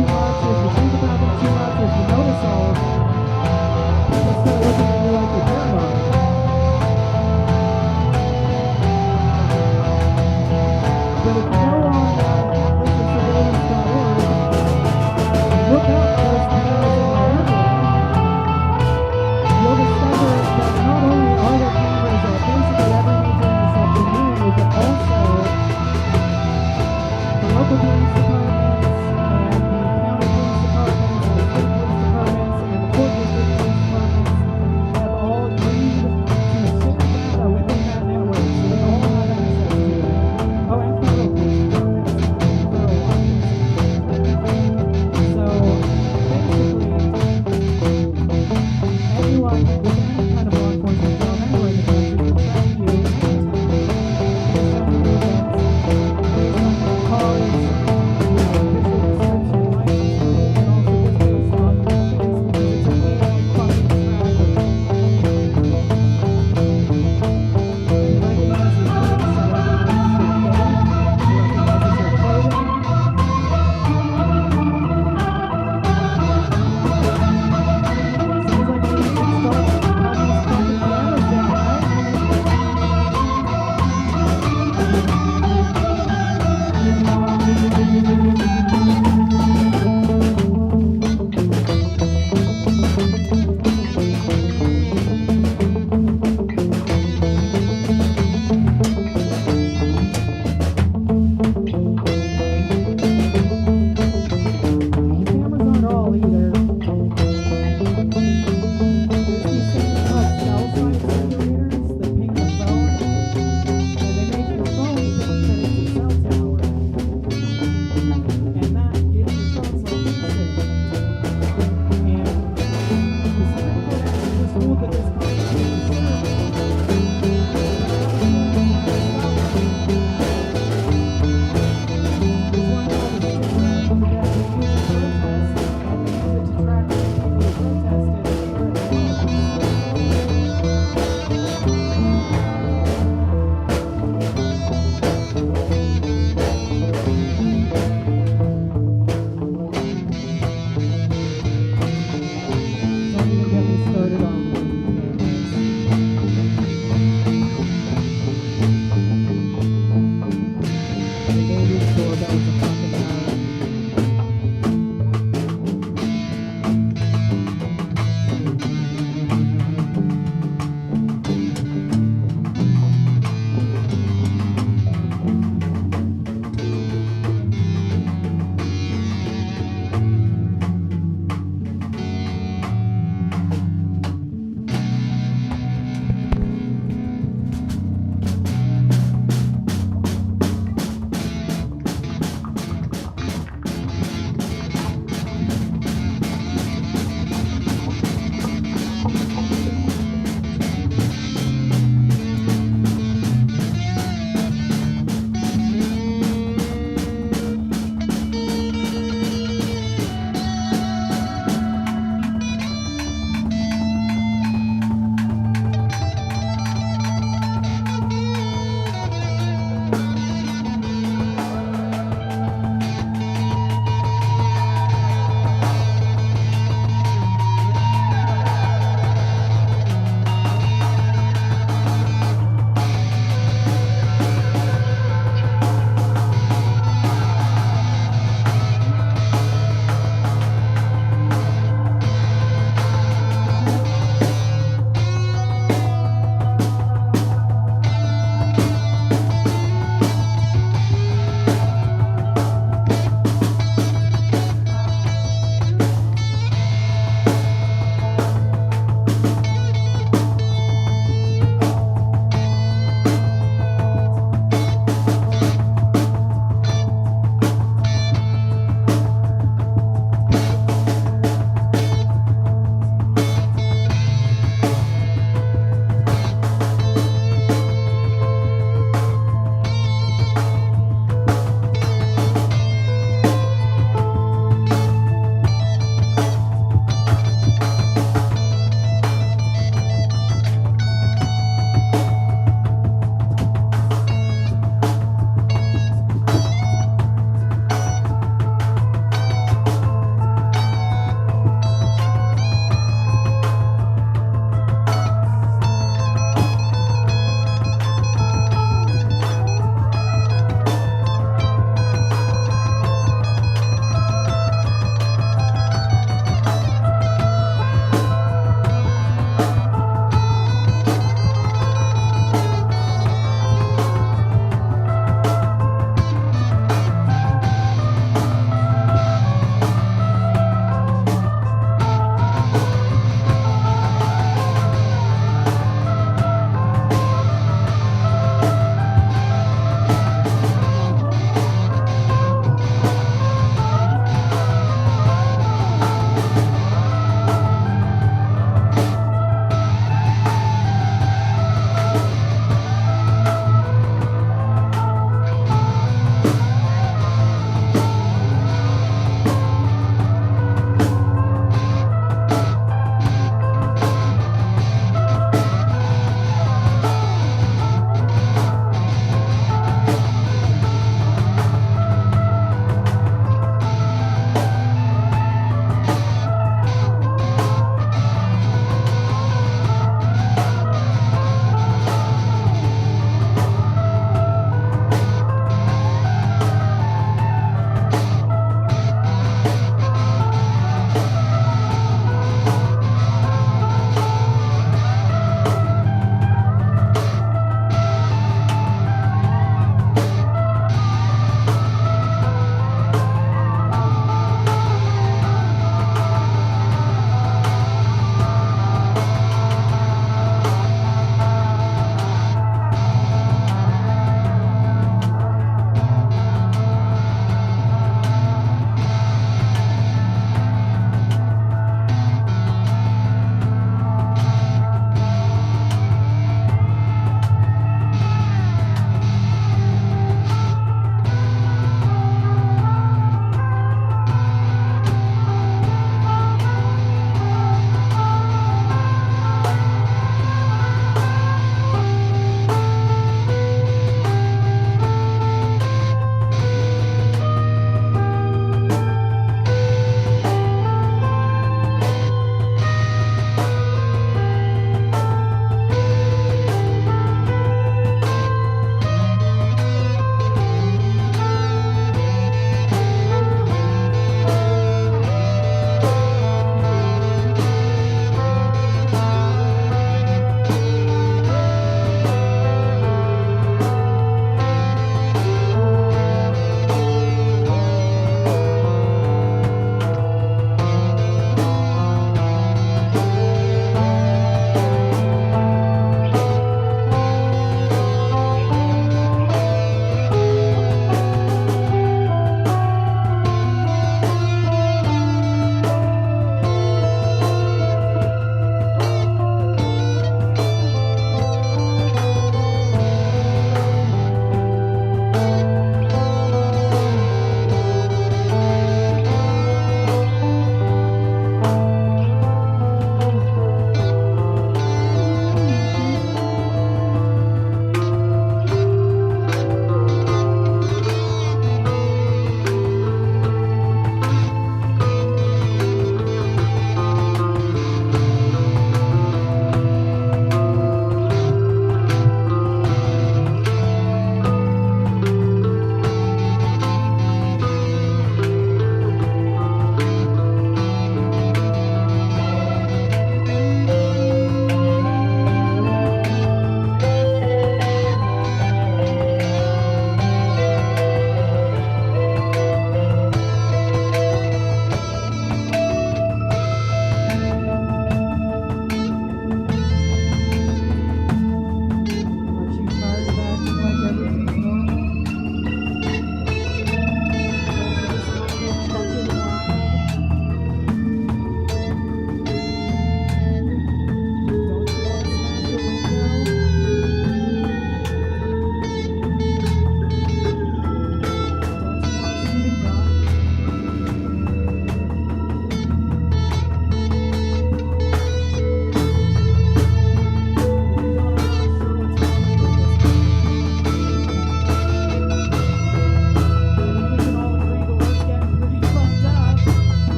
too much, if you think about them too much, if you notice all of them, people start looking at you like you're paranoid. But if you go on atlasofsurveillance.org and look up those cameras in my area, you'll discover that not only are there cameras at basically every major intersection near you, but also the local police departments and the county police departments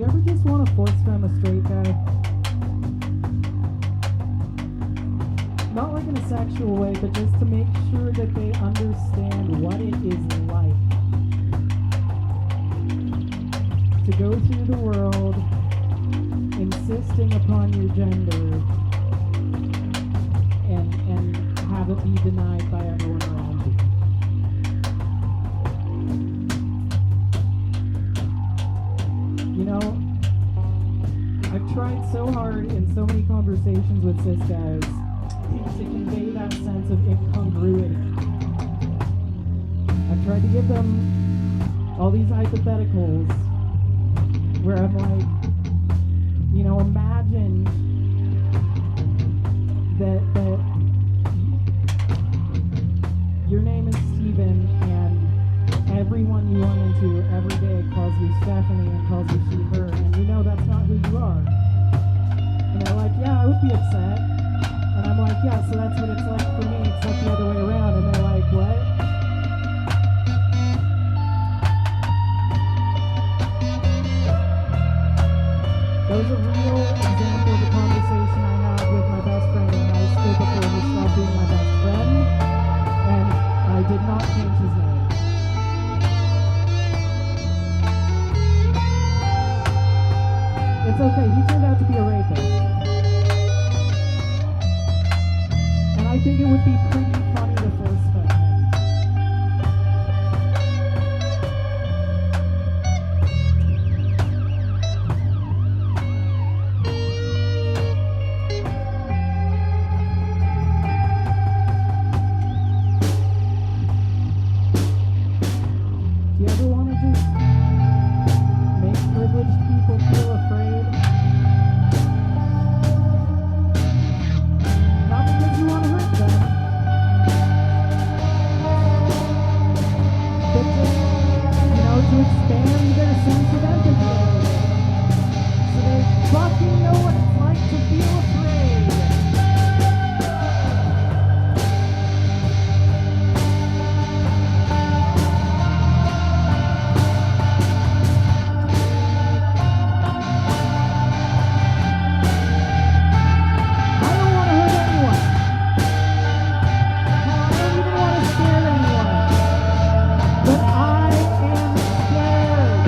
you ever just want to force femme a straight guy? Not like in a sexual way, but just to make sure that they understand what it is like to go through the world insisting upon your gender and have it be denied by everyone around you. You know, I've tried so hard in so many conversations with cis guys to convey that sense of incongruity. I've tried to give them all these hypotheticals where I'm like, you know, imagine that your name is Steven and everyone you run into every day calls you Stephanie and calls you she, her, and you know that's not who you are. And they're like, yeah, I would be upset. And I'm like, yeah, so that's what it's like for me, except the other way around. And they're like, what? That was a real example of the conversation I had with my best friend in high school before he stopped being my best friend. And I did not change his name. It's okay, he turned out to be a rapist. And I think it would be pretty funny to force fed him. Do you ever want to just make privileged people feel afraid? Not because you want to hurt them, but just, you know, to expand their sense of empathy a little bit. So they fucking know what it's like to feel afraid. I don't want to hurt anyone. I don't even want to scare anyone. But I am scared.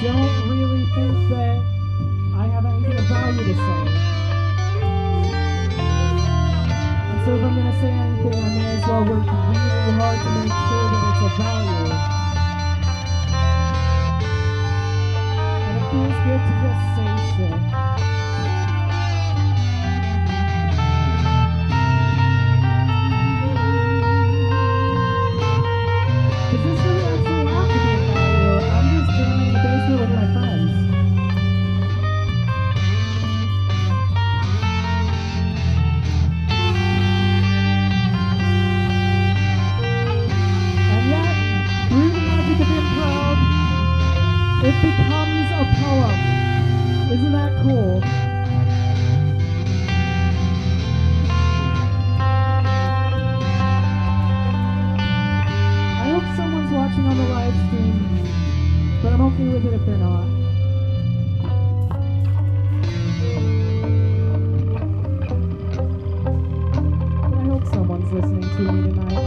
don't really think that I have anything of value to say. And so if I'm going to say anything, I may as well work really hard to make sure that it's of value. And it feels good to just say shit. Because this doesn't actually have to be of value. I'm just jamming in the basement with my friends. Through the magic of improv, it becomes a poem. Isn't that cool? I hope someone's watching on the live stream, but I'm okay with it if they're not. But I hope someone's listening to me tonight.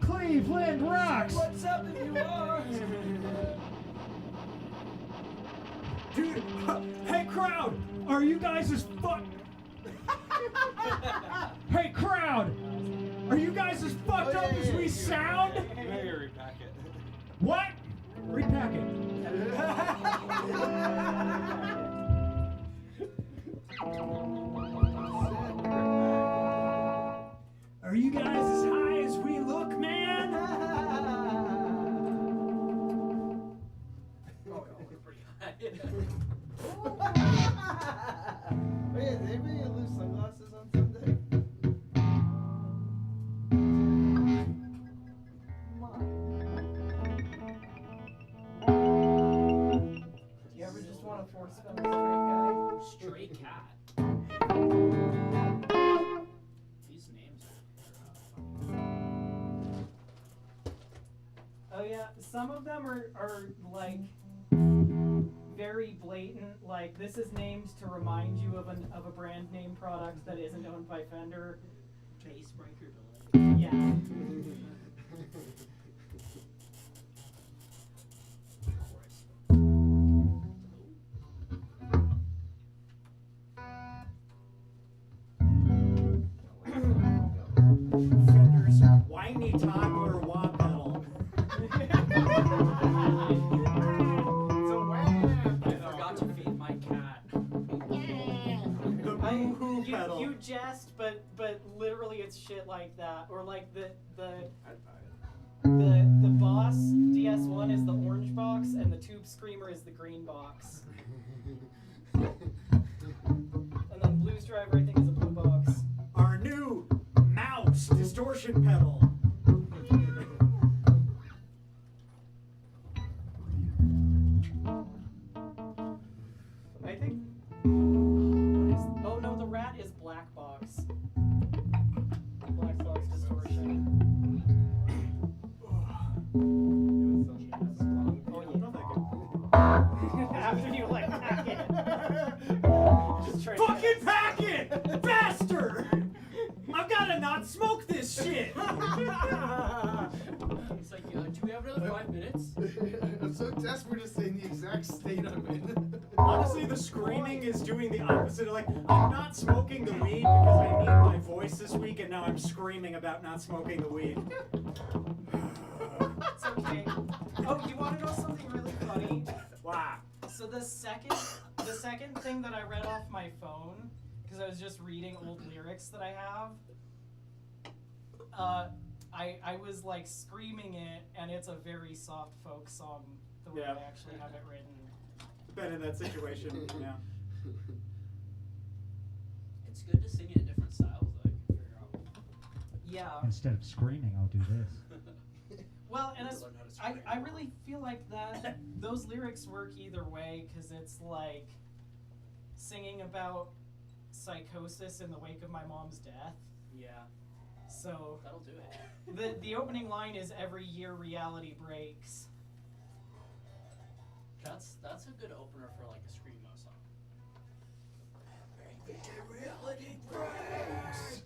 Cleveland rocks! What's up if you are? Dude, hey crowd! Are you guys as Hey crowd! Are you guys as fucked up as we sound? Maybe repack it. What? Repack it. Are you guys as high as we look, man? We're pretty high. Wait, did anybody lose sunglasses on Sunday? Do you ever just want to force spell a straight guy? Stray cat. These names Oh yeah, some of them are like very blatant, like this is named to remind you of a brand name product that isn't owned by Fender. Bass breaker delay. Yeah. Fender's whiny toddler wah pedal. I forgot to feed my cat. The boo-hoo pedal. You jest, but literally it's shit like that. Or like the Boss DS1 is the orange box and the Tube Screamer is the green box. And then Blues Driver I think is a blue box. Our new mouse distortion pedal. I think. Oh no, the Rat is black box. Black box distortion. Oh yeah. After you like pack it. Just try Fucking pack it! Faster! I've gotta not smoke this shit! He's like, do we have another 5 minutes? I'm so desperate to stay in the exact state I'm in. Honestly, the screaming is doing the opposite. Like, I'm not smoking the weed because I need my voice this week, and now I'm screaming about not smoking the weed. It's okay. Oh, you want to know something really funny? Wow. So the second thing that I read off my phone, because I was just reading old lyrics that I have, I was like screaming it, and it's a very soft folk song the way Yeah. I actually have it written. Been in that situation, yeah. It's good to sing it in different styles, though. You can figure out. Yeah. Instead of screaming, I'll do this. Well, and To it's, learn how to I scream. really feel like that those lyrics work either way because it's like singing about psychosis in the wake of my mom's death. Yeah, So that'll do it. the opening line is every year reality breaks. That's a good opener for like a screamo song. Reality breaks.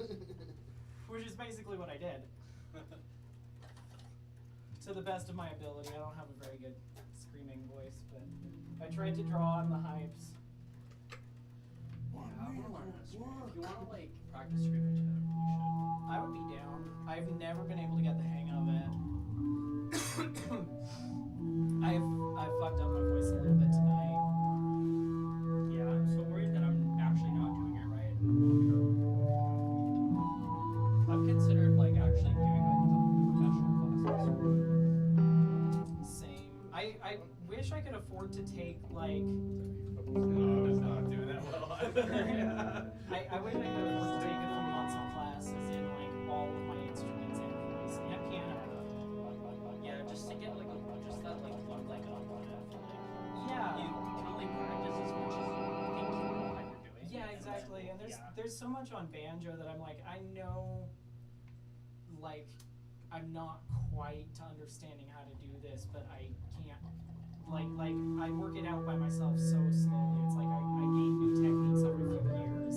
Which is basically what I did. To the best of my ability. I don't have a very good screaming voice, but I tried to draw on the hypes. Yeah, I want to learn how to scream. If you want to like practice screaming together, you should. I would be down. I've never been able to get the hang of it. I've fucked up my voice a little bit tonight. Yeah, I'm so worried that I'm actually not doing it right. I've considered like actually doing like a couple professional classes. Same. I wish I could afford to take like No, it's not doing that well. I wish I could afford to take a few months of classes in like all of my instruments and voice and piano. Yeah, just to get like just that like one leg up on it. Yeah. You can only practice as much as you think you know how you're doing. Yeah, exactly. And there's so much on banjo that I'm like, I know like I'm not quite understanding how to do this, but I can't like I work it out by myself so slowly. It's like I gain new techniques every few years.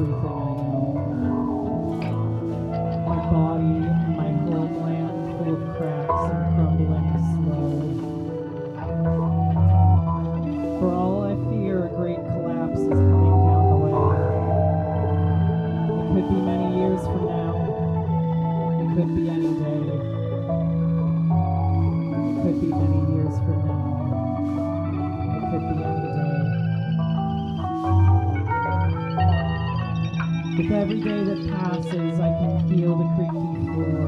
everything I know. My body and my homeland full of cracks and crumbling slowly. For all I fear, a great collapse is coming down the way. It could be many years from now. It could be any day. It could be many years from now. It could be any day. With every day that passes, I can feel the creaky floor.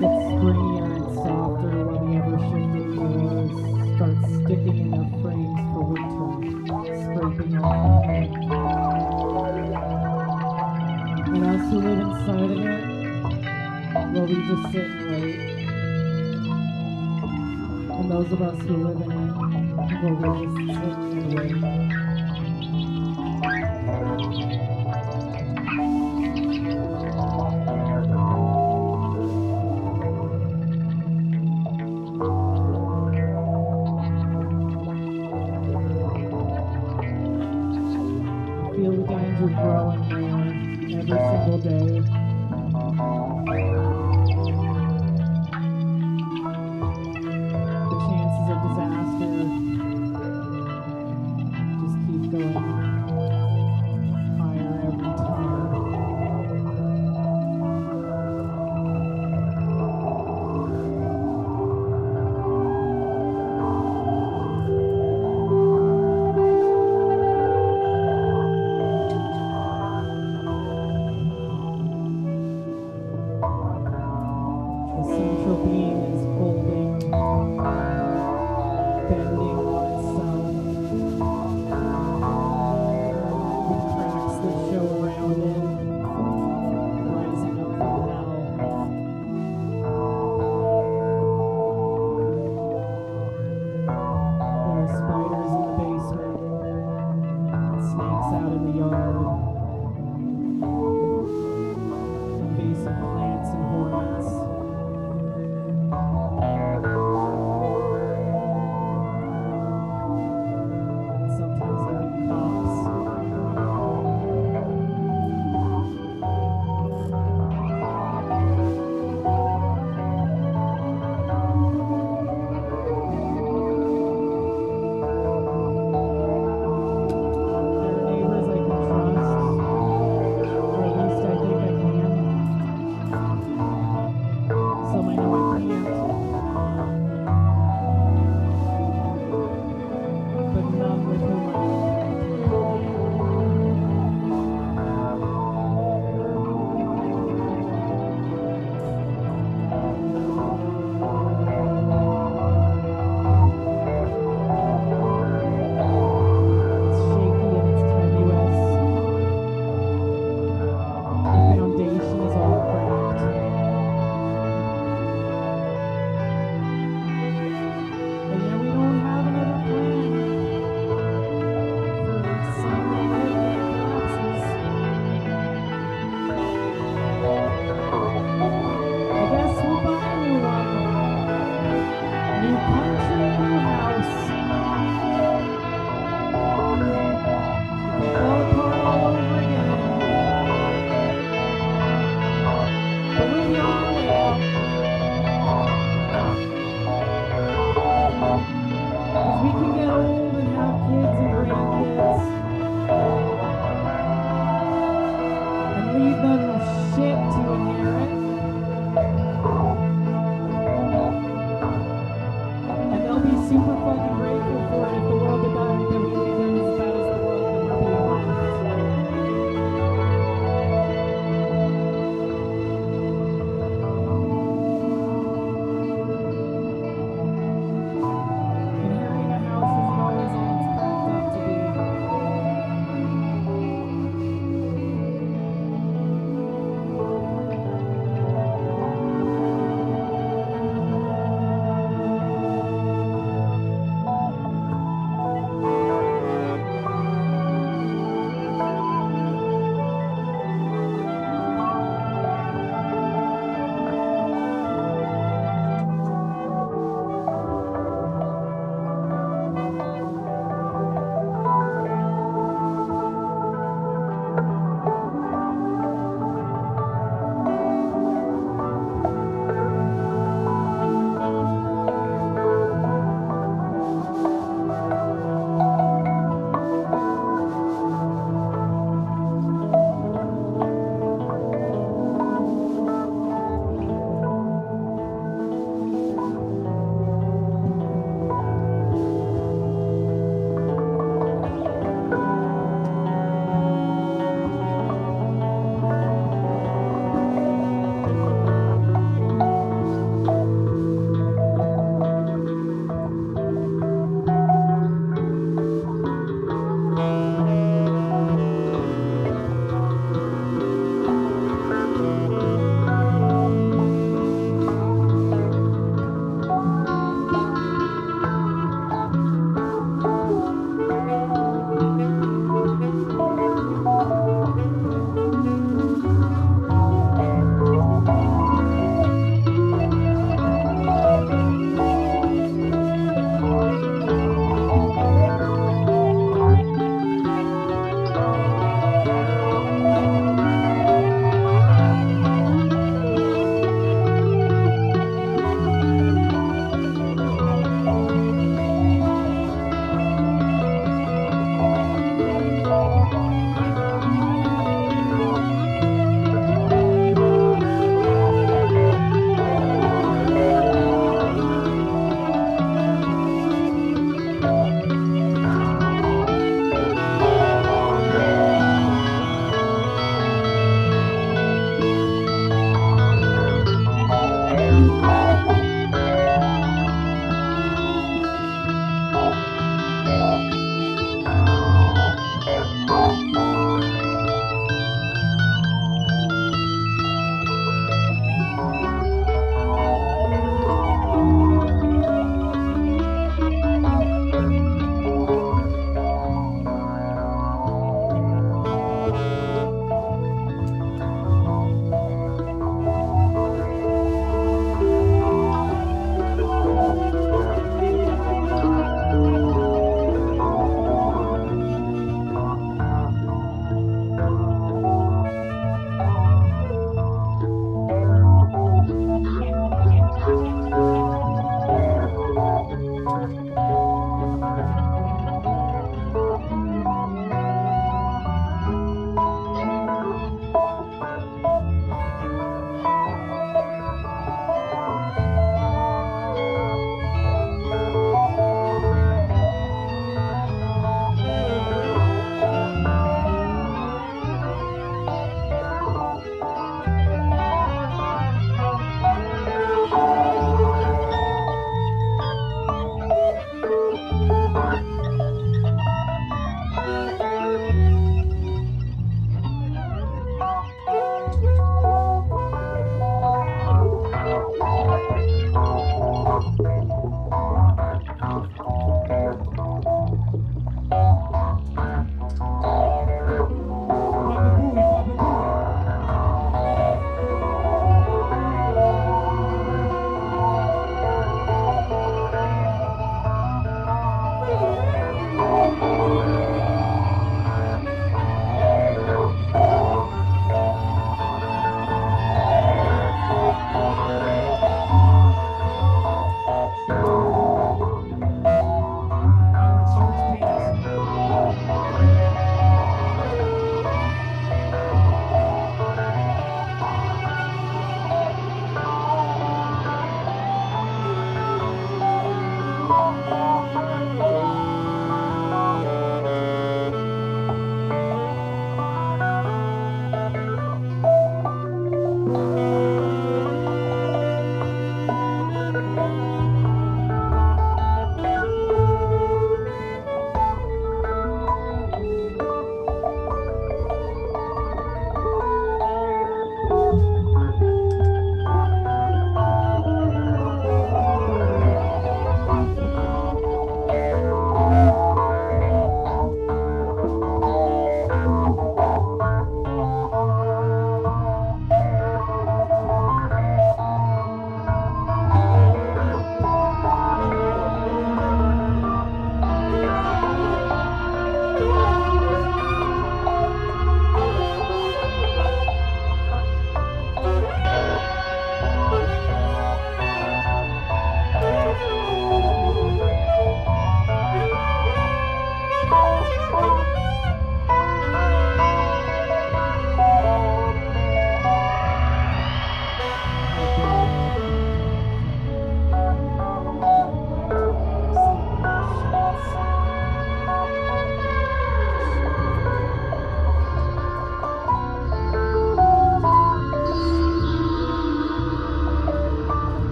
Gets springier and softer while the ever-shifting doors start sticking in their frames for winter, scraping off the paint. And us who live inside of it, well, we just sit and wait. And those of us who live in it, well, we just sit and wait. Feel the danger growing more every single day. The chances of disaster just keep going higher every time.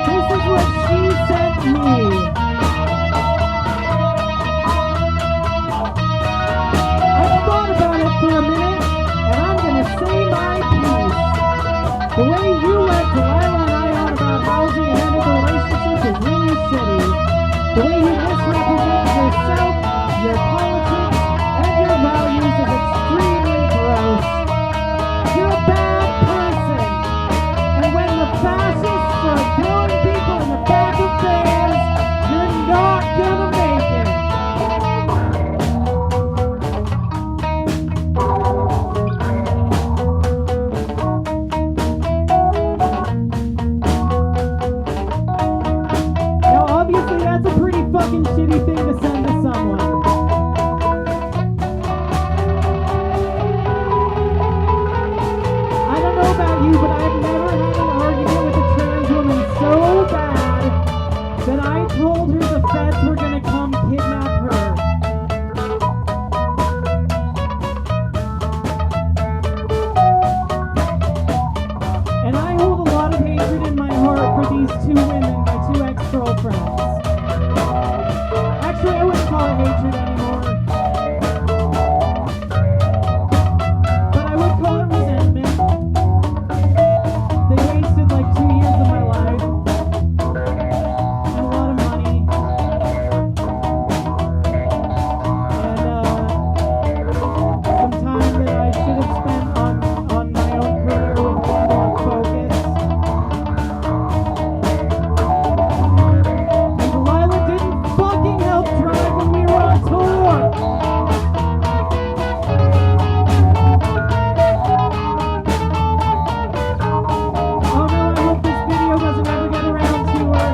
This is what she sent me. I thought about it for a minute, and I'm gonna say my piece. The way you let Delilah and I out about housing and ended the relationship is really shitty. The way you misrepresent yourself, your politics, and your values is extremely gross. You're a bad person. And when the fascists are throwing people in the back of vans, you're not gonna make it. Now, obviously, that's a pretty fucking shitty thing to send to someone. I don't know about you, but I've never had an argument with a trans woman so bad that I told her the feds were gonna come kidnap her. And I hold a lot of hatred in my heart for these two women, my two ex-girlfriends. Actually, I wouldn't call it hatred anymore. But I would call it resentment. They wasted like 2 years of my life. And a lot of money. And some time that I should have spent on my own career with more focus. And Delilah didn't fucking help drive when we were on tour. Oh no, I hope this video doesn't ever get around to her.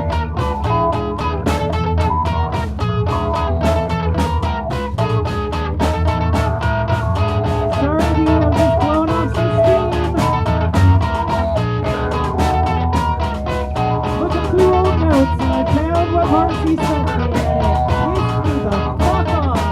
Sorry, dude, I'm just blowing off some steam. Looking through old notes, and I found what Marcy sent me, and it pissed me the fuck off.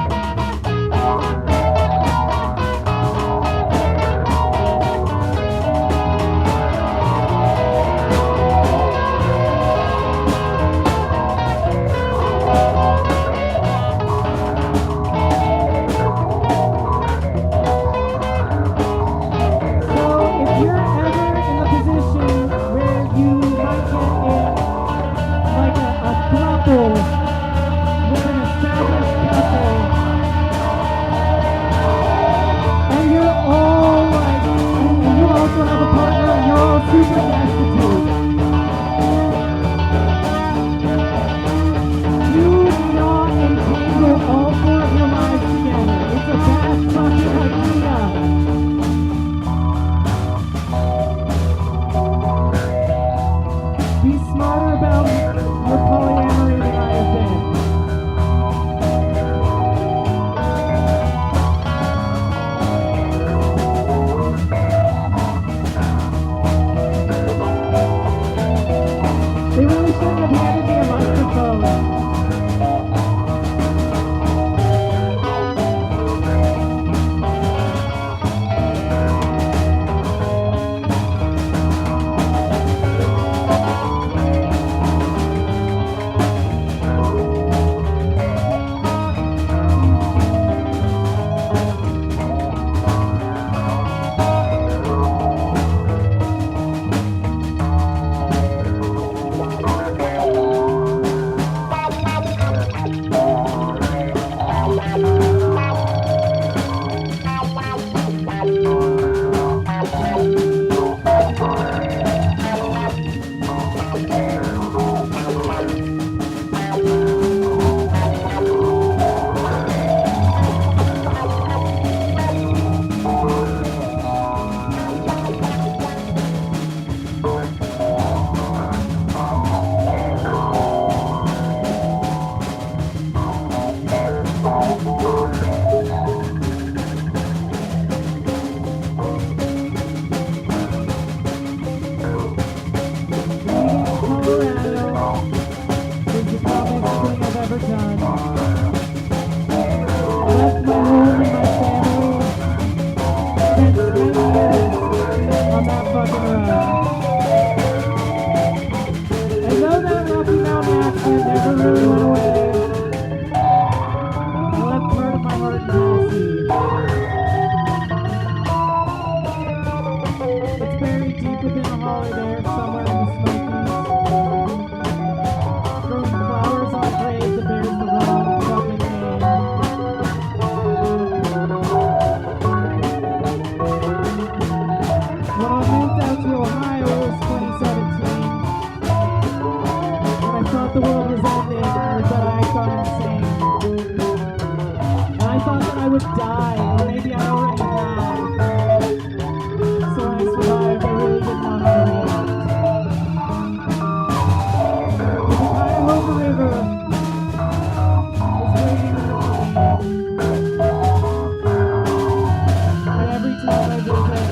So, if you're ever in the position where you might get in like a throuple with an established couple, and you're all like, and you also have a partner and you're all super destitute, do not entangle all four of your lives together. It's a bad fucking idea. Be smarter about your polyamory than I have been. They really shouldn't have handed me a microphone. probably there somewhere in the Smokies. Throwing flowers on a grave that bears the wrong fucking name. When I moved out to Ohio, it was 2017. And I thought the world was ending, or that I got insane. And I thought that I would die, or maybe I already had. So I survived, I really didn't know how to react. But the Cuyahoga River was waiting in the rain. And every time I visit,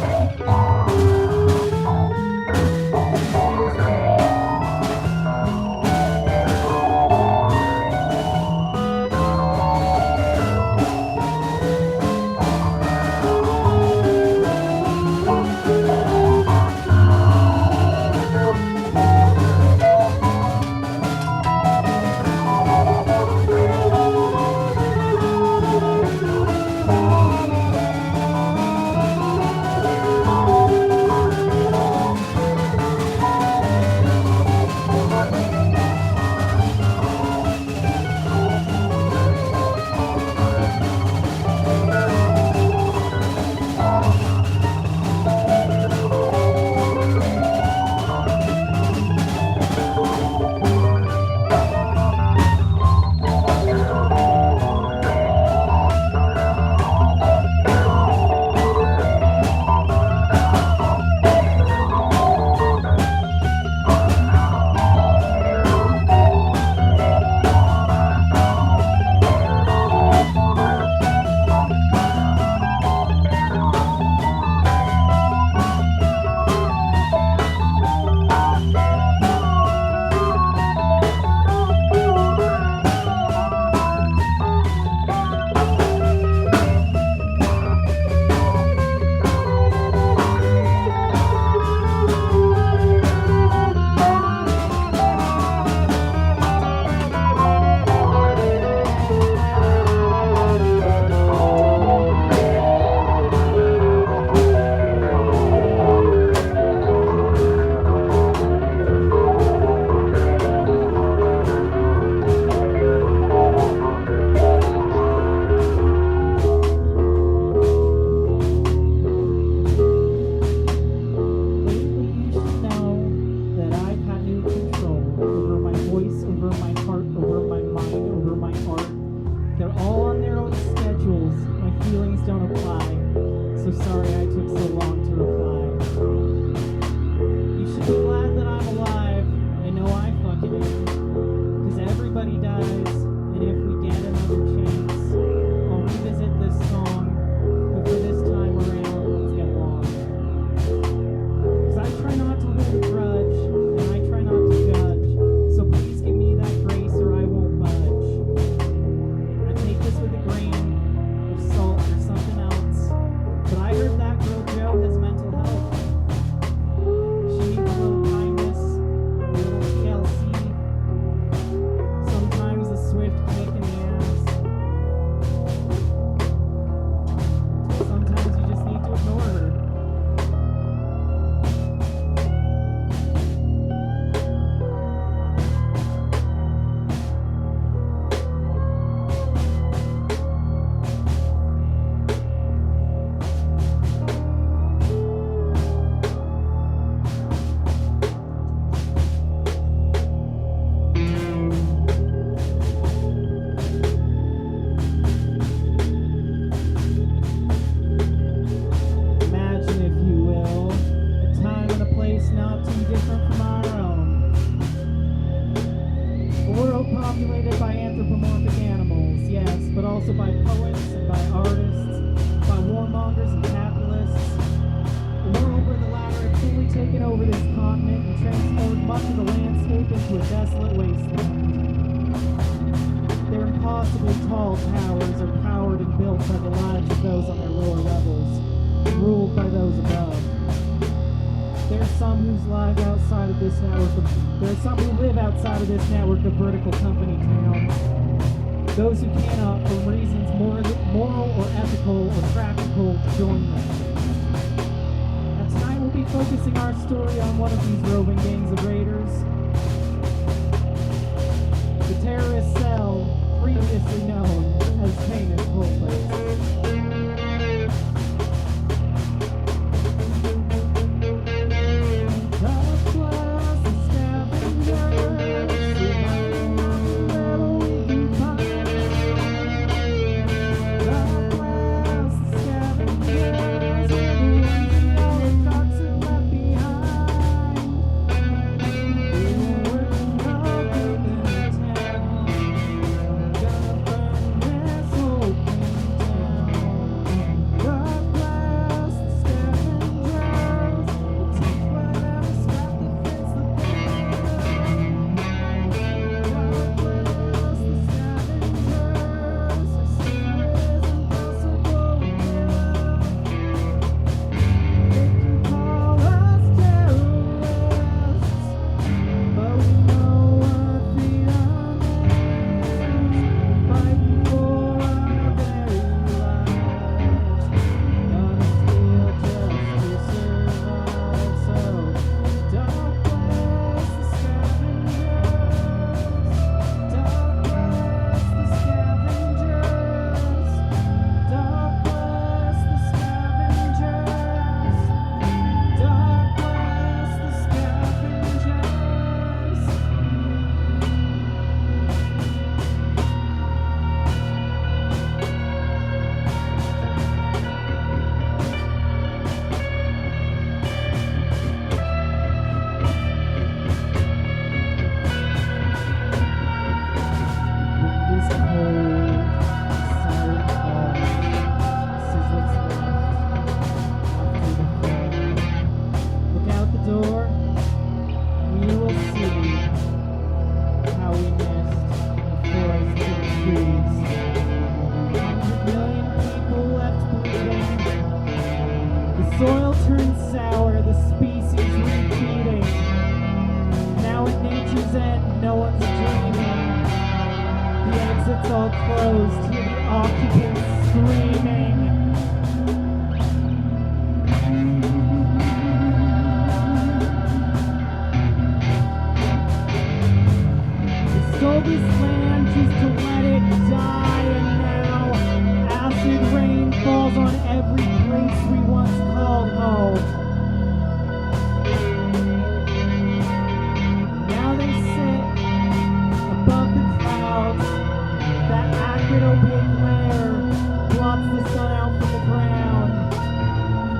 those who cannot, for reasons moral or ethical or practical, join them. A time will be focusing our story on one of these roving gangs of raiders. The terrorist cell, previously known as Famous Roleplays. Soil turns sour, the species repeating. Now at nature's end, no one's dreaming. The exits all closed, hear the occupants screaming. We stole this land just to let it die, and now acid rain falls on every place we once called home. Now they sit above the clouds. That acrid opaque layer blots the sun out from the ground.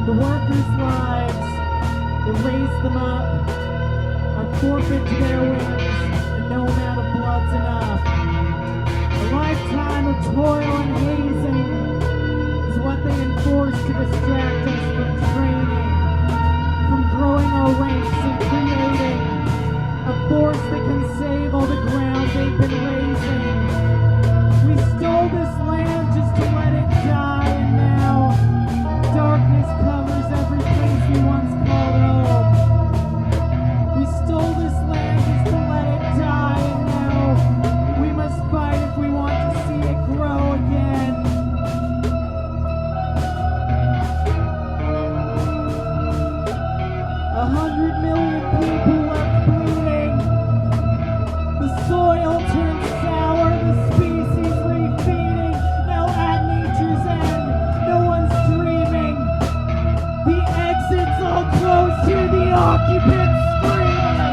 The workers' lives that raised them up are forfeit to their wings, and no amount of blood's enough. A lifetime of toil and hazing is what they enforce to distract us from training, from growing our ranks and creating a force that can save all the ground they've been raising. We stole this land just to let it die, and now darkness covers every place we once called home. We stole this land just to let it die, and now we must fight if we want to see it grow again. 100 million people left bleeding. The soil turns sour, the species refeeding. Now at nature's end, no one's dreaming. The exits all closed, hear the occupants screaming.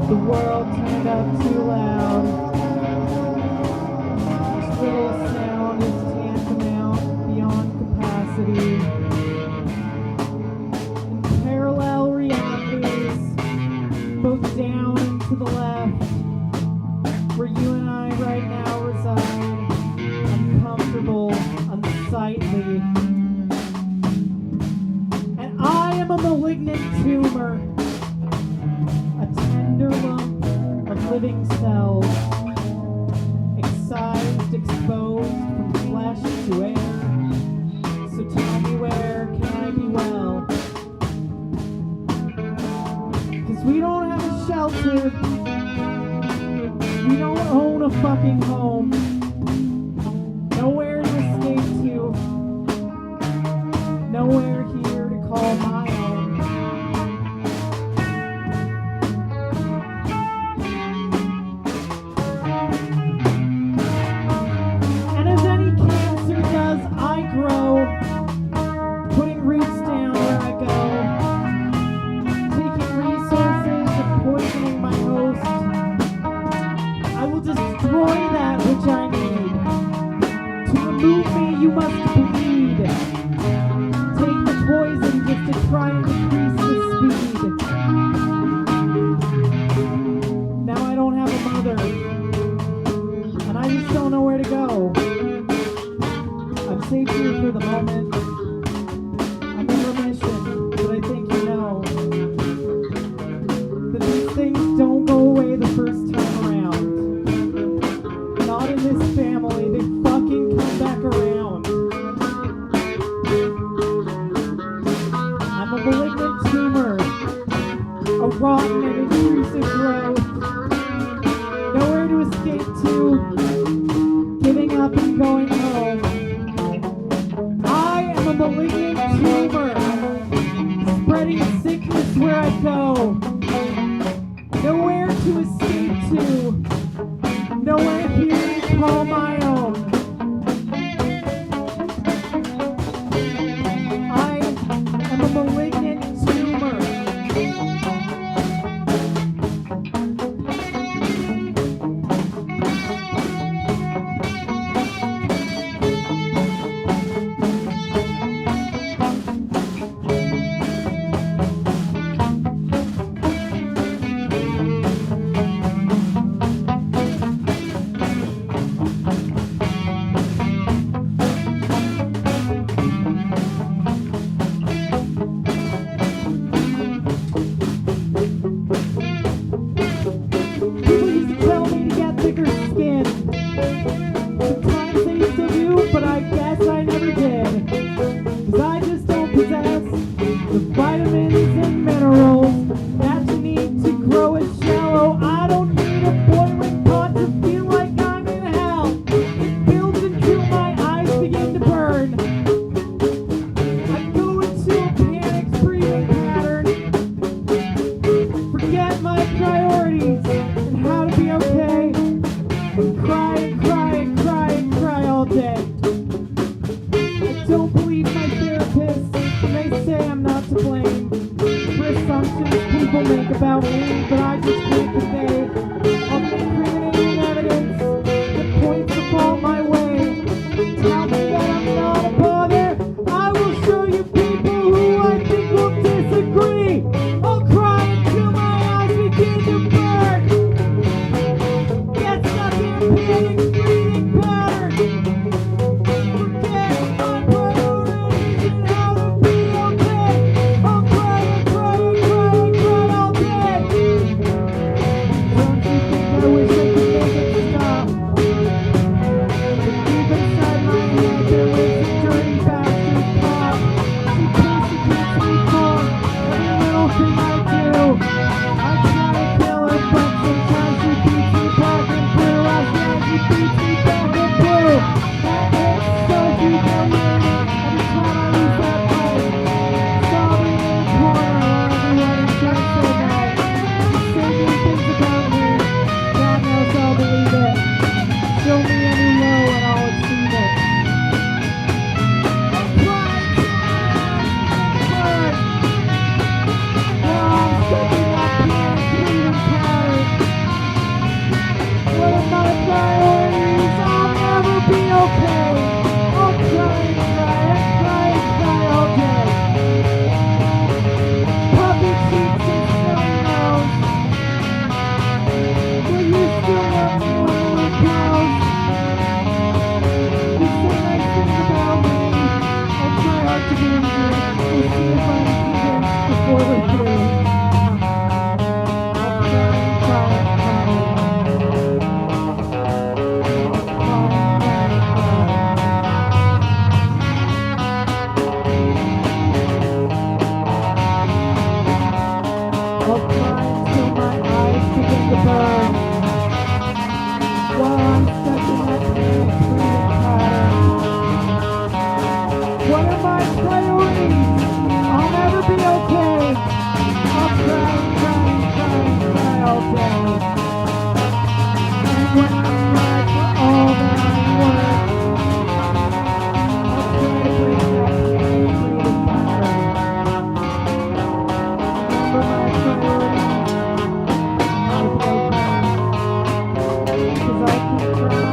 The world turned up too loud. Each little sound is tantamount beyond capacity. In parallel realities, both down and to the left, where you and I right now reside, uncomfortable, unsightly. And I am a malignant tumor, a tender lump of living cells, excised, exposed from flesh to air. So tell me, where can I be well? 'Cause we don't have a shelter. We don't own a fucking home. Nowhere to escape to. Nowhere here to call my own. And as any cancer does, I grow, putting roots down where I go, taking resources and poisoning my host. I will destroy that which I need. To remove me, you must bleed. Take the poison just to try and decrease the speed. Now I don't have a mother, and I just don't know where to go. I'm safe here for the moment. I'm in remission, but I think you know that these things don't go away the first time around. Not in this family, they fucking come back around. I'm a malignant tumor, a rotten and intrusive growth. Nowhere to escape to, giving up and going home. I am a malignant tumor, spreading sickness where I go. Nowhere to escape to, nowhere here to call my own. I am a malignant tumor. People used to tell me to get thicker skin. Sometimes they used to do, but I guess I never did. 'Cause I just don't possess the vitamins and minerals that you need to grow a shallow. I don't need a boiling pot to feel like I'm in hell. It builds until my eyes begin to burn. I go into a panic breathing pattern. Forget my priorities and how to be okay. And cry and cry and cry and cry all day. I don't believe my therapists when they say I'm not to blame for assumptions people make about me, but I just can't convey all the incriminating evidence that points the fault my way. Tell me that I'm not a bother. I will show you people who I think will disagree. I'll cry until my eyes begin to burn. Get stuck in a panic breathing pattern. Forget my priorities and how to be okay. I'll cry and cry and cry and cry all day. I'll cry until my eyes begin to burn. While I'm stuck in that breathing pattern. What are my priorities? I'll never be okay. I'll cry all day. And when I cry for all that I'm worth, I'll try to break that breathing pattern. Remember my priorities. I'll be okay. Because I can cry.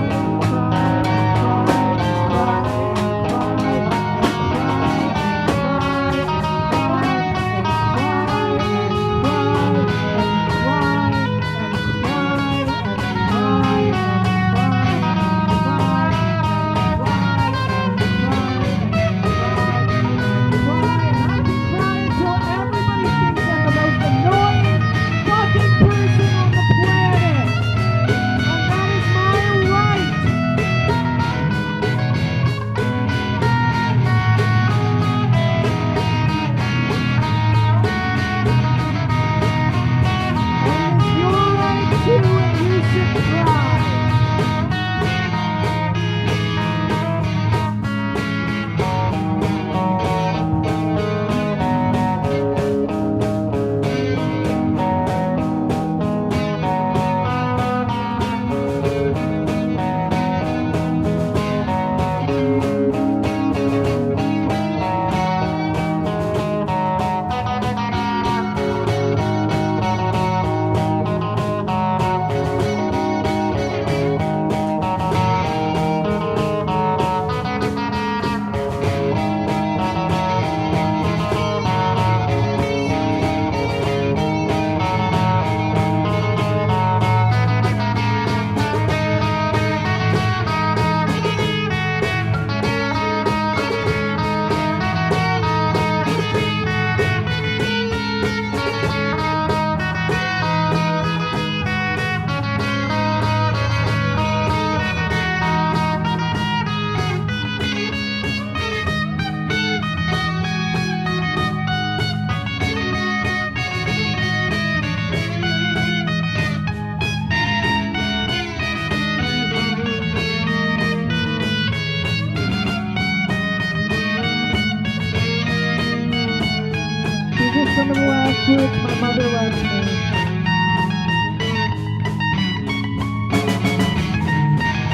Some of the last words my mother left me.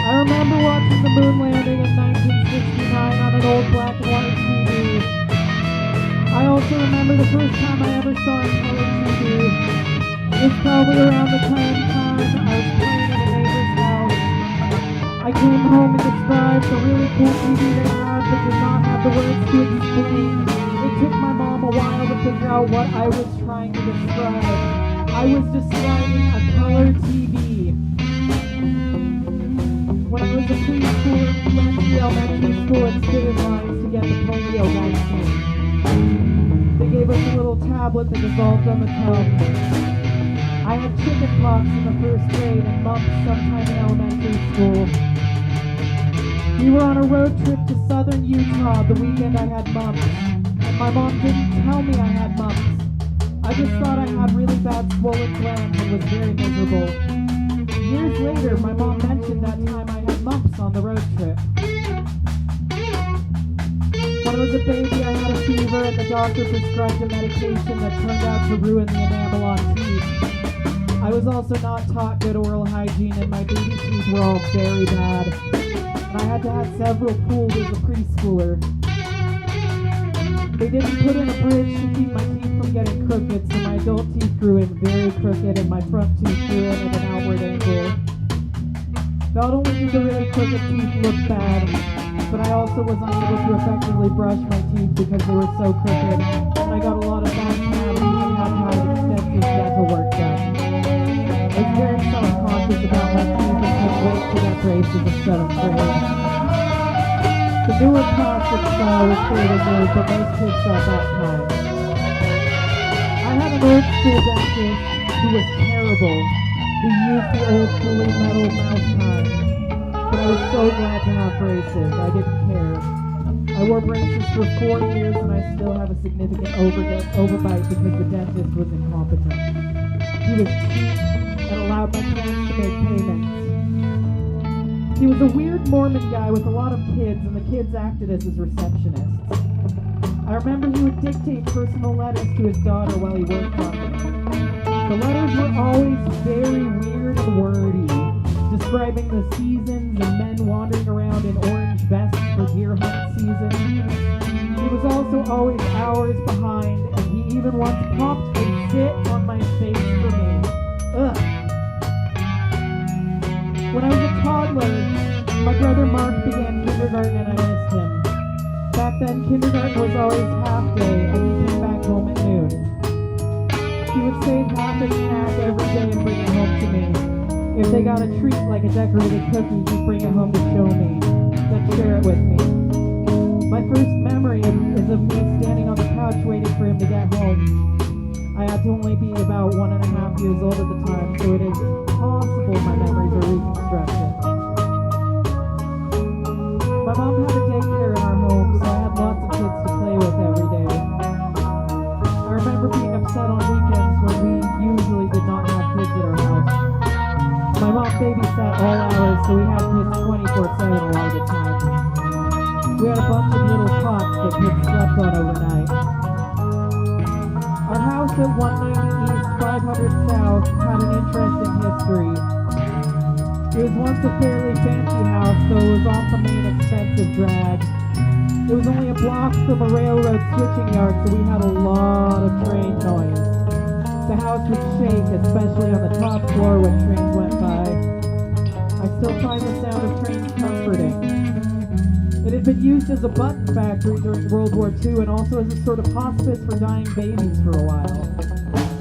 I remember watching the moon landing in 1969 on an old black and white TV. I also remember the first time I ever saw a color TV. It was probably around the time I was playing at a neighbor's house. I came home and described the really cool TV they had, but did not have the words to explain. It took my mom a while to figure out what I was trying to describe. I was describing a color TV. When I was a preschooler, we went to the elementary school and stood in lines to get the polio vaccine. They gave us a little tablet that dissolved on the tongue. I had chicken pox in the first grade and mumps sometime in elementary school. We were on a road trip to southern Utah the weekend I had mumps. My mom didn't tell me I had mumps. I just thought I had really bad swollen glands and was very miserable. Years later, my mom mentioned that time I had mumps on the road trip. When I was a baby, I had a fever and the doctor prescribed a medication that turned out to ruin the enamel on teeth. I was also not taught good oral hygiene and my baby teeth were all very bad. And I had to have several pulled as a preschooler. They didn't put in a bridge to keep my teeth from getting crooked, so my adult teeth grew in very crooked and my front tooth grew in at an outward angle. Not only did the really crooked teeth look bad, but I also was unable to effectively brush my teeth because they were so crooked. I got a lot of bad cavities and had to have extensive dental work done. I was very self-conscious about my teeth and couldn't wait to get braces in 7th grade. The newer plastic style was faded new, but most kids thought that time. I had an old school dentist who was terrible, who used the old fully metal mouth kind. But I was so glad to have braces, I didn't care. I wore braces for 4 years and I still have a significant overbite because the dentist was incompetent. was cheap and allowed my parents to make payments. He was a weird Mormon guy with a lot of kids, and the kids acted as his receptionists. I remember he would dictate personal letters to his daughter while he worked on them. The letters were always very weird and wordy, describing the seasons and men wandering around in orange vests for deer hunt season. He was also always hours behind, and he even once popped a zit on my face for me. Ugh. When I was a toddler, my brother Mark began kindergarten and I missed him. Back then, kindergarten was always half day, and he came back home at noon. He would save half a snack every day and bring it home to me. If they got a treat like a decorated cookie, he'd bring it home to show me, then share it with me. My first memory is of me standing on the couch waiting for him to get home. I had to only be about 1.5 years old at the time, so it is possible my memories are reconstruction. My mom had a daycare in our home, so I had lots of kids to play with every day. I remember being upset on weekends when we usually did not have kids at our house. My mom babysat all hours, so we had kids 24/7 a lot of the time. We had a bunch of little cots that kids slept on overnight. Our house at 190 East, 500 South had an interesting history. It was once a fairly fancy house, though it was also main expensive drag. It was only a block from a railroad switching yard, so we had a lot of train noise. The house would shake, especially on the top floor when trains went by. I still find the sound of trains comforting. It had been used as a button factory during World War II and also as a sort of hospice for dying babies for a while.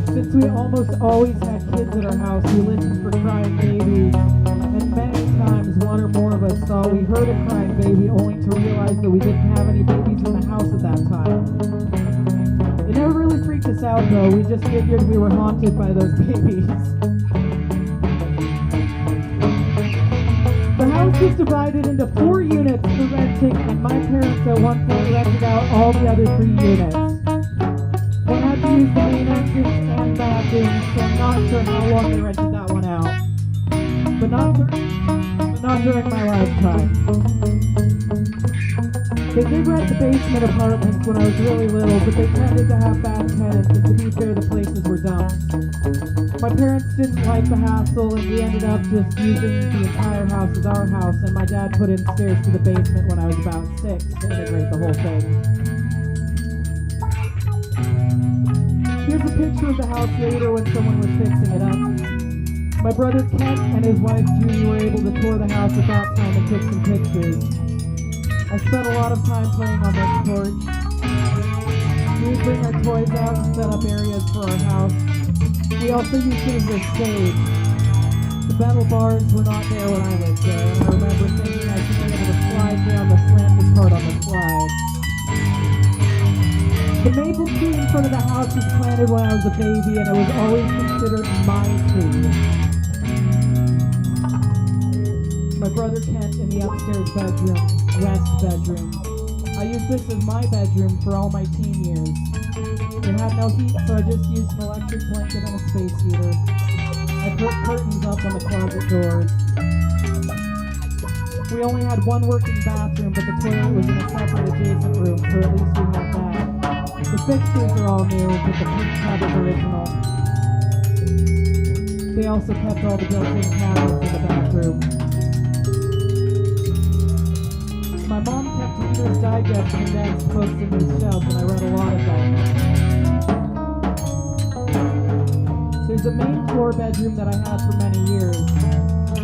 Since we almost always had kids at our house, we listened for crying babies, and many times one or more of us thought we heard a crying baby only to realize that we didn't have any babies in the house at that time. It never really freaked us out though, we just figured we were haunted by those babies. The house was divided into 4 units for renting, and my parents at one point rented out all the other 3 units. One had to use the main entrance and bathroom, so I'm not sure how long they rented that one out. But not during my lifetime. They did rent the basement apartments when I was really little, but they tended to have bad tenants, and to be fair, the places were dumps. My parents didn't like the hassle, and we ended up just using the entire house as our house, and my dad put in stairs to the basement when I was about 6 to integrate the whole thing. Here's a picture of the house later when someone was fixing it up. My brother Kent and his wife Judy were able to tour the house at that time and took some pictures. I spent a lot of time playing on this porch. We would bring our toys out and set up areas for our house. We also used it as a stage. The metal bars were not there when I lived there, and I remember thinking I should be able to slide down the slanted part on the slide. The maple tree in front of the house was planted when I was a baby, and it was always considered my tree. My brother Kent in the upstairs bedroom, west bedroom. I used this as my bedroom for all my teen years. It had no heat, so I just used an electric blanket and a space heater. I put curtains up on the closet doors. We only had one working bathroom, but the toilet was in a separate adjacent room, so at least we had that. The fixtures are all new, but the pink tub is original. They also kept all the built-in cabinets in the bathroom. My mom kept Reader's Digest condensed books in these shelves, and I read a lot of them. There's a main floor bedroom that I had for many years.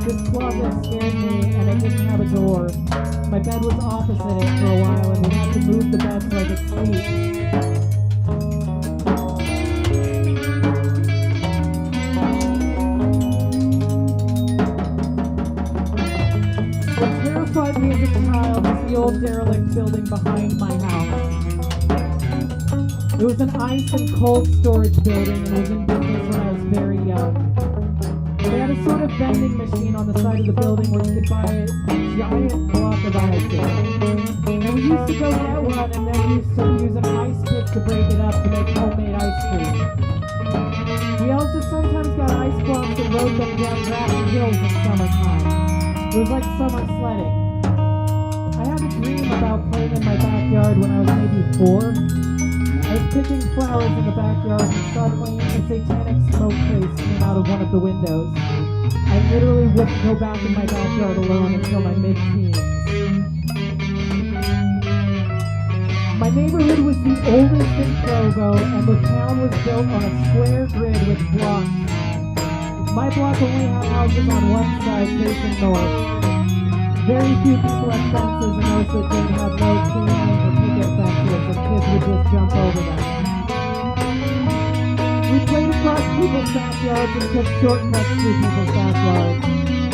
This closet scared me, and it didn't have a door. My bed was opposite it for a while, and we had to move the bed so I could sleep. What terrified me as a child was the old derelict building behind my house. It was an ice and cold storage building, and it was in business when I was very young. They had a sort of vending machine on the side of the building where you could buy a giant block of ice in. And we used to go get one, and then we used to use an ice pick to break it up to make homemade ice cream. We also sometimes got blocks and rode them down grassy hills in summertime. It was like summer sledding. I had a dream about playing in my backyard when I was maybe 4. I was picking flowers in the backyard and suddenly a satanic smoke trace came out of one of the windows. I literally wouldn't go back in my backyard alone until my mid-teens. My neighborhood was the oldest in Provo, and the town was built on a square grid with blocks. My block only had houses on one side facing north. Very few people had fences, and those that did had low chain link or picket fences, and kids would just jump over them. We played across people's backyards and took shortcuts through people's backyards.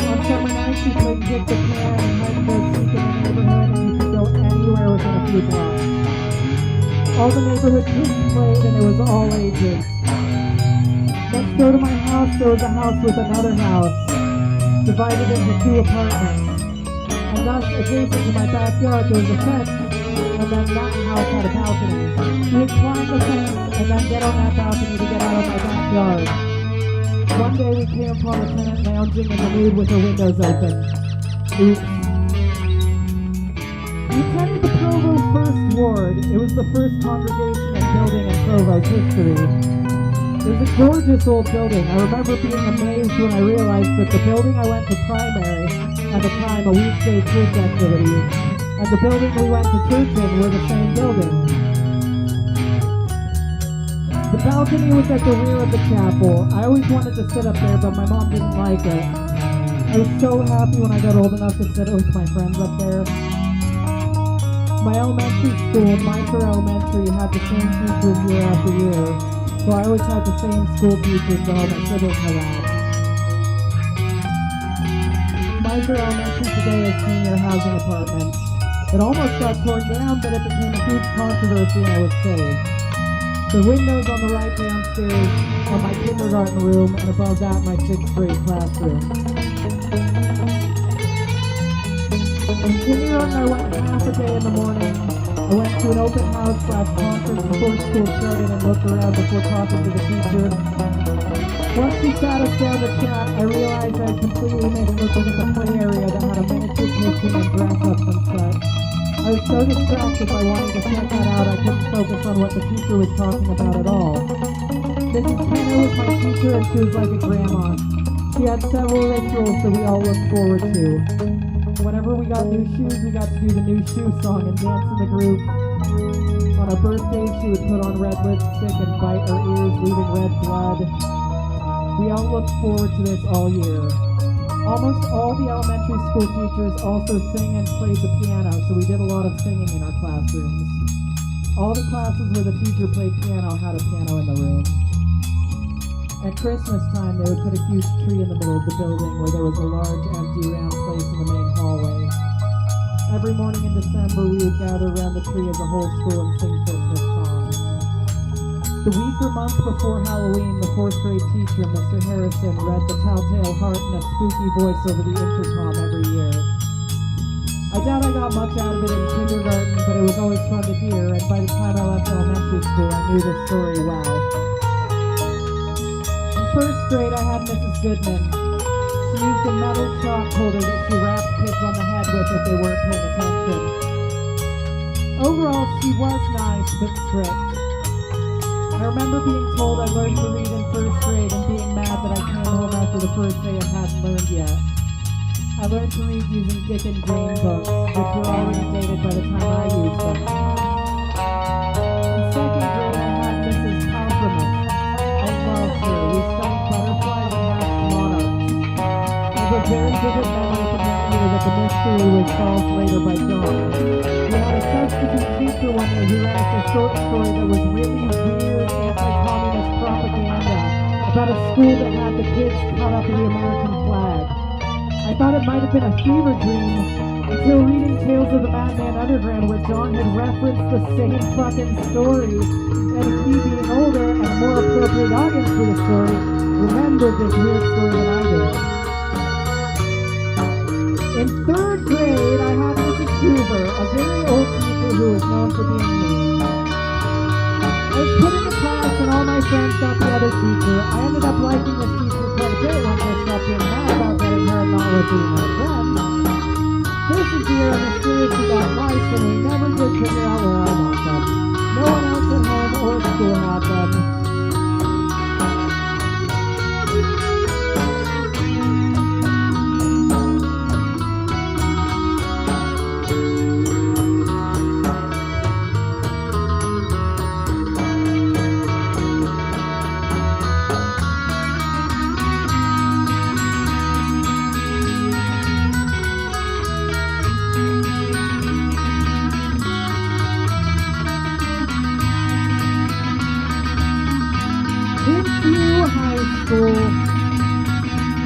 On summer nights, we played kick the can and hide and go seek in the neighborhood, and you could go anywhere within a few blocks. All the neighborhood kids played, and it was all ages. Next door to my house, there was a house with another house, divided into 2 apartments. And thus, adjacent to my backyard, there was a fence, and then that house had a balcony. We would climb the fence, and then get on that balcony to get out of my backyard. One day, we came upon a tenant lounging in the nude with her windows open. Oops. We attended the Provo First Ward. It was the first congregation and building in Provo's history. It was a gorgeous old building. I remember being amazed when I realized that the building I went to primary, at the time a weekday church activity, and the building we went to church in were the same building. The balcony was at the rear of the chapel. I always wanted to sit up there, but my mom didn't like it. I was so happy when I got old enough to sit with my friends up there. My elementary school, Miser Elementary, had the same teachers year after year, so I always had the same school teachers that all my siblings had had. Miser Elementary today is senior housing apartments. It almost got torn down, but it became a huge controversy and I was saved. The windows on the right downstairs are my kindergarten room, and above that my 6th grade classroom. In kindergarten, I went half a day in the morning. I went to an open house / conference before school started and looked around before talking to the teacher. Once she sat us down to chat, I realized I had completely missed looking at the play area that had a miniature kitchen and dress-ups and such. I was so distracted by wanting to check that out, I couldn't focus on what the teacher was talking about at all. Mrs. Kenner was my teacher, and she was like a grandma. She had several rituals that we all looked forward to. Whenever we got new shoes, we got to do the new shoe song and dance in the group. On our birthdays, she would put on red lipstick and bite our ears, leaving red blood. We all looked forward to this all year. Almost all the elementary school teachers also sing and played the piano, so we did a lot of singing in our classrooms. All the classes where the teacher played piano had a piano in the room. At Christmas time, they would put a huge tree in the middle of the building where there was a large, empty, round place in the main hallway. Every morning in December, we would gather around the tree as a whole school and sing Christmas songs. The week or month before Halloween, the 4th grade teacher, Mr. Harrison, read The Telltale Heart in a spooky voice over the intercom every year. I doubt I got much out of it in kindergarten, but it was always fun to hear, and by the time I left elementary school, I knew the story well. In 1st grade, I had Mrs. Goodman. She used a metal chalk holder that she rapped kids on the head with if they weren't paying attention. Overall, she was nice, but strict. I remember being told I learned to read in 1st grade and being mad that I came home after the first day and hadn't learned yet. I learned to read using Dick and Jane books, which were already dated by the time I used them. In 2nd grade, I had Mrs. Halperman. I loved her. We studied butterflies and hatched monarchs. I have a very vivid memory from that year that the mystery was solved later by Dawn. We had a substitute teacher one day who read us a short story that was really weird anti-communist propaganda about a school that had the kids caught up in the American flag. I thought it might have been a fever dream until reading Tales of the Madman Underground, where John had referenced the same fucking story, and he, being older and a more appropriate audience for the story, remembered this weird story than I did. In 3rd grade, I had Mrs. Hoover, a very old teacher who was known for being mean. I was put in the class and all my friends got the other teacher. I ended up liking this teacher quite a bit with being my friends. This is the year I mysteriously got mice and we never did figure out where I want them. No one else at home or school had them.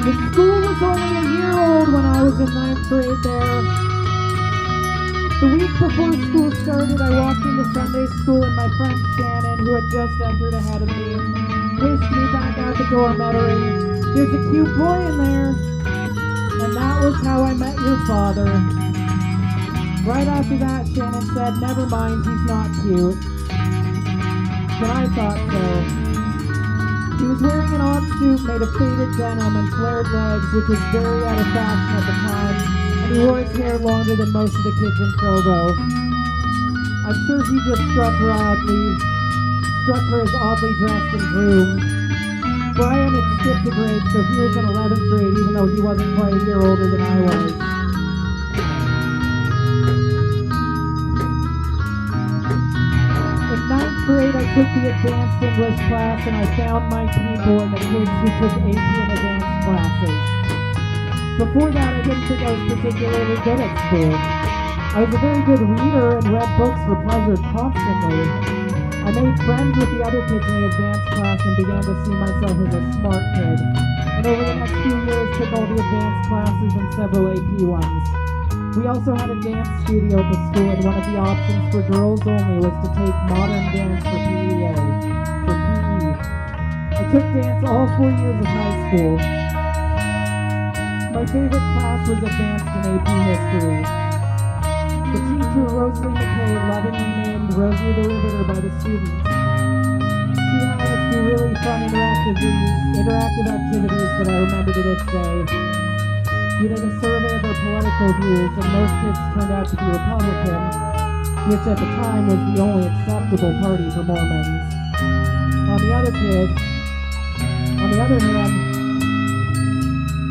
The school was only a year old when I was in 9th grade there. The week before school started, I walked into Sunday school and my friend Shannon, who had just entered ahead of me, pushed me back out the door muttering, "There's a cute boy in there." And that was how I met your father. Right after that, Shannon said, "Never mind, he's not cute." But I thought so. He was wearing an odd suit made of faded denim and flared legs, which was very out of fashion at the time, and he wore his hair longer than most of the kids in Provo. I'm sure he just struck her as oddly dressed and groomed. Brian had skipped a grade, so he was in 11th grade, even though he wasn't quite a year older than I was. In 9th grade, I took the advanced English class and I found my people and the kids who took AP and advanced classes. Before that, I didn't think I was particularly good at school. I was a very good reader and read books for pleasure constantly. I made friends with the other kids in the advanced class and began to see myself as a smart kid. And over the next few years, took all the advanced classes and several AP ones. We also had a dance studio at the school, and one of the options for girls only was to take modern dance for PE. I took dance all 4 years of high school. My favorite class was advanced in AP history. The teacher, Rosalie McKay, lovingly named Rosie the Riveter by the students. She had us do really fun interactive activities that I remember to this day. We did a survey of our political views, and most kids turned out to be Republican, which at the time was the only acceptable party for Mormons. On the other hand,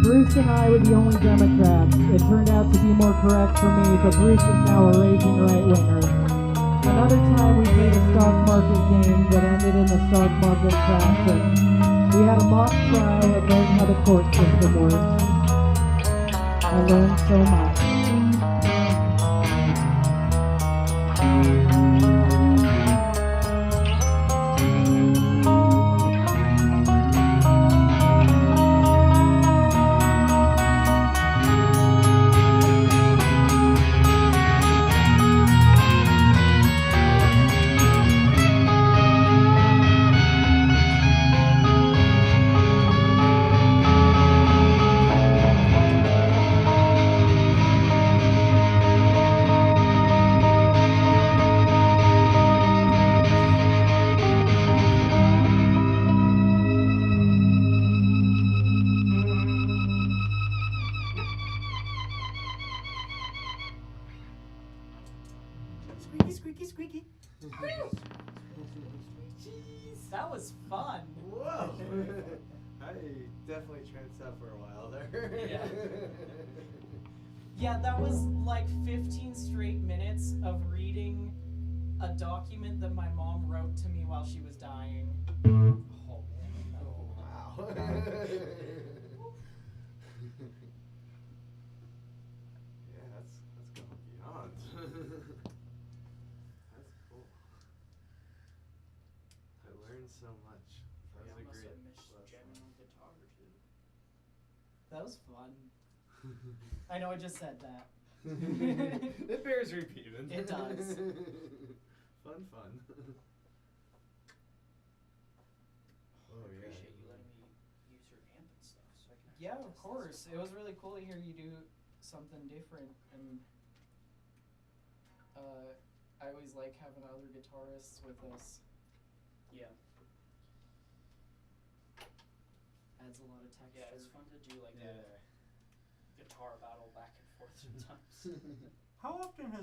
Bruce and I were the only Democrats. It turned out to be more correct for me, but Bruce is now a raging right-winger. Another time we played a stock market game that ended in the stock market crashing. We had a mock trial and learned how the court system works. I learned so much. Squeaky, squeaky. Jeez, that was fun. Whoa! I definitely tranced out for a while there. Yeah. Yeah, that was like 15 straight minutes of reading a document that my mom wrote to me while she was dying. Oh, wow. Yeah, that's going beyond. That's cool. I learned so much. That was a great lesson. guitar too. That was fun. I know I just said that. It bears repeating. It does. Fun. Oh, yeah. Appreciate you letting me use your amp and stuff so I can Yeah, of course. It was really cool to hear you do something different, and I always like having other guitarists with us. Yeah. Adds a lot of texture. Yeah, it's fun to do like Yeah. a guitar battle back and forth sometimes. How often has